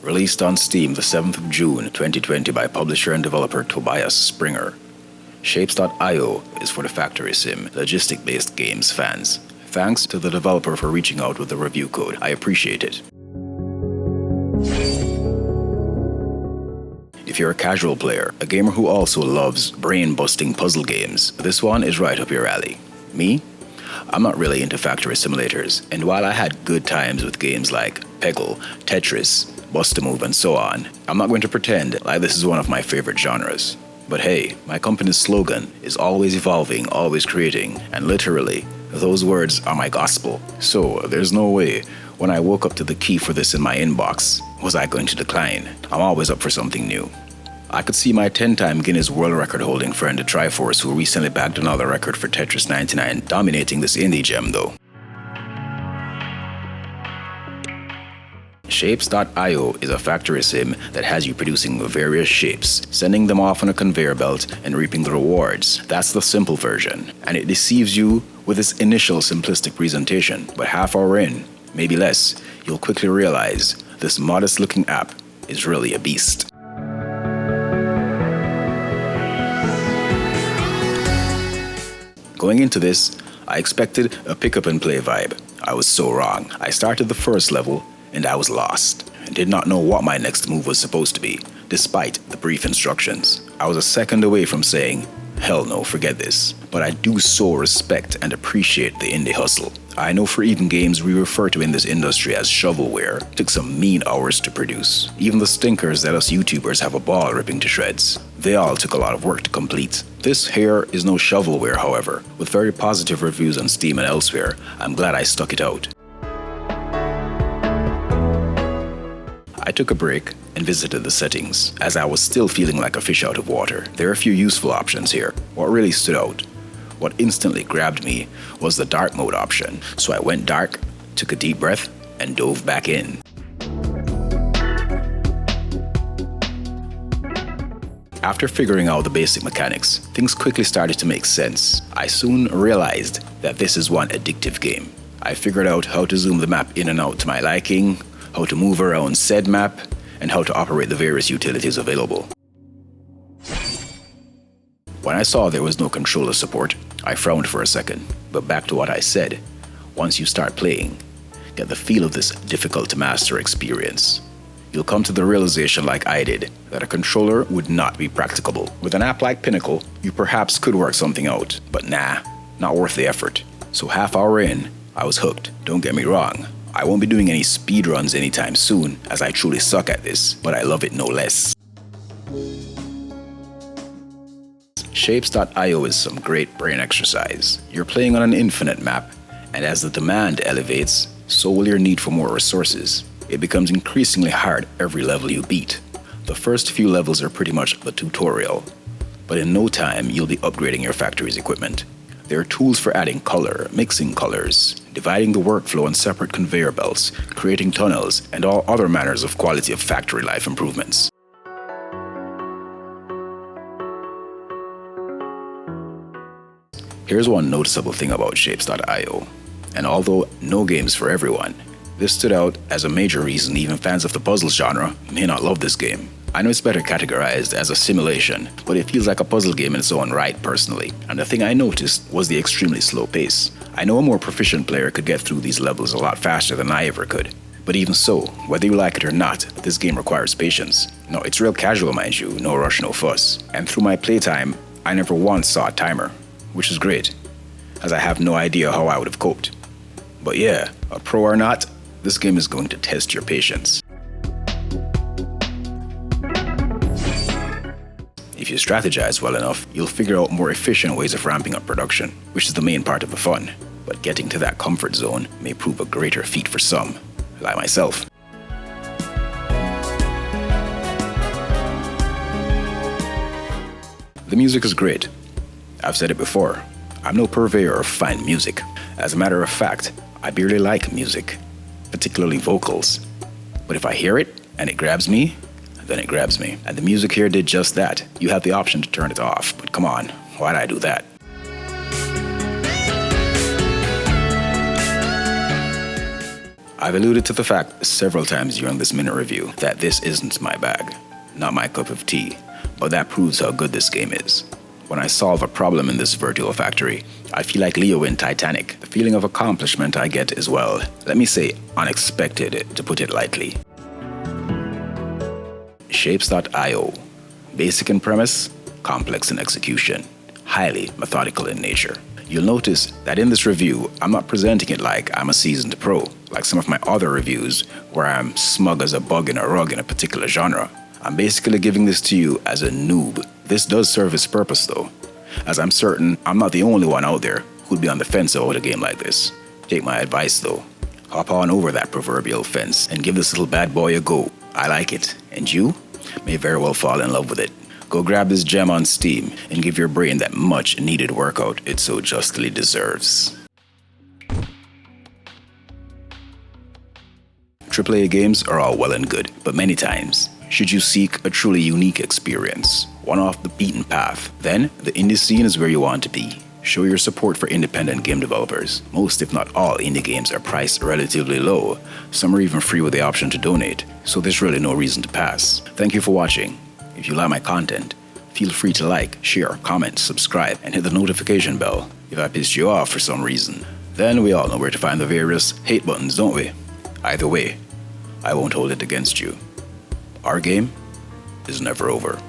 Released on Steam the 7th of June 2020 by publisher and developer Tobias Springer. Shapes.io is for the Factory Sim, logistic-based games fans. Thanks to the developer for reaching out with the review code. I appreciate it. If you're a casual player, a gamer who also loves brain-busting puzzle games, this one is right up your alley. Me? I'm not really into factory simulators, and while I had good times with games like Peggle, Tetris, Bust-A-Move, and so on, I'm not going to pretend like this is one of my favorite genres. But hey, my company's slogan is always evolving, always creating, and literally, those words are my gospel. So there's no way, when I woke up to the key for this in my inbox, was I going to decline. I'm always up for something new. I could see my 10-time Guinness World Record holding friend Triforce, who recently bagged another record for Tetris 99, dominating this indie gem though. Shapes.io is a factory sim that has you producing various shapes, sending them off on a conveyor belt and reaping the rewards. That's the simple version, and it deceives you with its initial simplistic presentation, but half hour in, maybe less, you'll quickly realize this modest-looking app is really a beast. Going into this, I expected a pick-up-and-play vibe. I was so wrong. I started the first level, and I was lost, and did not know what my next move was supposed to be, despite the brief instructions. I was a second away from saying, hell no, forget this. But I do so respect and appreciate the indie hustle. I know for even games we refer to in this industry as shovelware took some mean hours to produce. Even the stinkers that us YouTubers have a ball ripping to shreds. They all took a lot of work to complete. This here is no shovelware, however. With very positive reviews on Steam and elsewhere, I'm glad I stuck it out. I took a break and visited the settings, as I was still feeling like a fish out of water. There are a few useful options here. What really stood out, what instantly grabbed me, was the dark mode option. So I went dark, took a deep breath, and dove back in. After figuring out the basic mechanics, things quickly started to make sense. I soon realized that this is one addictive game. I figured out how to zoom the map in and out to my liking, how to move around said map, and how to operate the various utilities available. When I saw there was no controller support, I frowned for a second, but back to what I said. Once you start playing, get the feel of this difficult to master experience. You'll come to the realization, like I did, that a controller would not be practicable. With an app like Pinnacle, you perhaps could work something out, but nah, not worth the effort. So half hour in, I was hooked. Don't get me wrong, I won't be doing any speedruns anytime soon, as I truly suck at this, but I love it no less. Shapes.io is some great brain exercise. You're playing on an infinite map, and as the demand elevates, so will your need for more resources. It becomes increasingly hard every level you beat. The first few levels are pretty much the tutorial, but in no time you'll be upgrading your factory's equipment. There are tools for adding color, mixing colors, dividing the workflow on separate conveyor belts, creating tunnels, and all other manners of quality of factory life improvements. Here's one noticeable thing about Shapes.io, and although no game's for everyone, this stood out as a major reason even fans of the puzzle genre may not love this game. I know it's better categorized as a simulation, but it feels like a puzzle game in its own right personally, and the thing I noticed was the extremely slow pace. I know a more proficient player could get through these levels a lot faster than I ever could, but even so, whether you like it or not, this game requires patience. No, it's real casual, mind you, no rush, no fuss, and through my playtime, I never once saw a timer, which is great, as I have no idea how I would have coped. But yeah, a pro or not, this game is going to test your patience. If you strategize well enough, you'll figure out more efficient ways of ramping up production, which is the main part of the fun. But getting to that comfort zone may prove a greater feat for some, like myself. The music is great. I've said it before, I'm no purveyor of fine music. As a matter of fact, I barely like music, particularly vocals. But if I hear it and it grabs me, then it grabs me. And the music here did just that. You have the option to turn it off, but come on, why'd I do that? I've alluded to the fact several times during this minute review that this isn't my bag, not my cup of tea, but that proves how good this game is. When I solve a problem in this virtual factory, I feel like Leo in Titanic. The feeling of accomplishment I get is, well, let me say unexpected, to put it lightly. Shapes.io. Basic in premise, complex in execution, highly methodical in nature. You'll notice that in this review, I'm not presenting it like I'm a seasoned pro, like some of my other reviews where I'm smug as a bug in a rug in a particular genre. I'm basically giving this to you as a noob. This does serve its purpose though, as I'm certain I'm not the only one out there who'd be on the fence about a game like this. Take my advice though. Hop on over that proverbial fence and give this little bad boy a go. I like it, and you may very well fall in love with it. Go grab this gem on Steam and give your brain that much needed workout it so justly deserves. AAA games are all well and good, but many times, should you seek a truly unique experience, one off the beaten path, then the indie scene is where you want to be. Show your support for independent game developers. Most, if not all, indie games are priced relatively low. Some are even free with the option to donate, so there's really no reason to pass. Thank you for watching. If you like my content, feel free to like, share, comment, subscribe, and hit the notification bell if I pissed you off for some reason. Then we all know where to find the various hate buttons, don't we? Either way, I won't hold it against you. Our game is never over.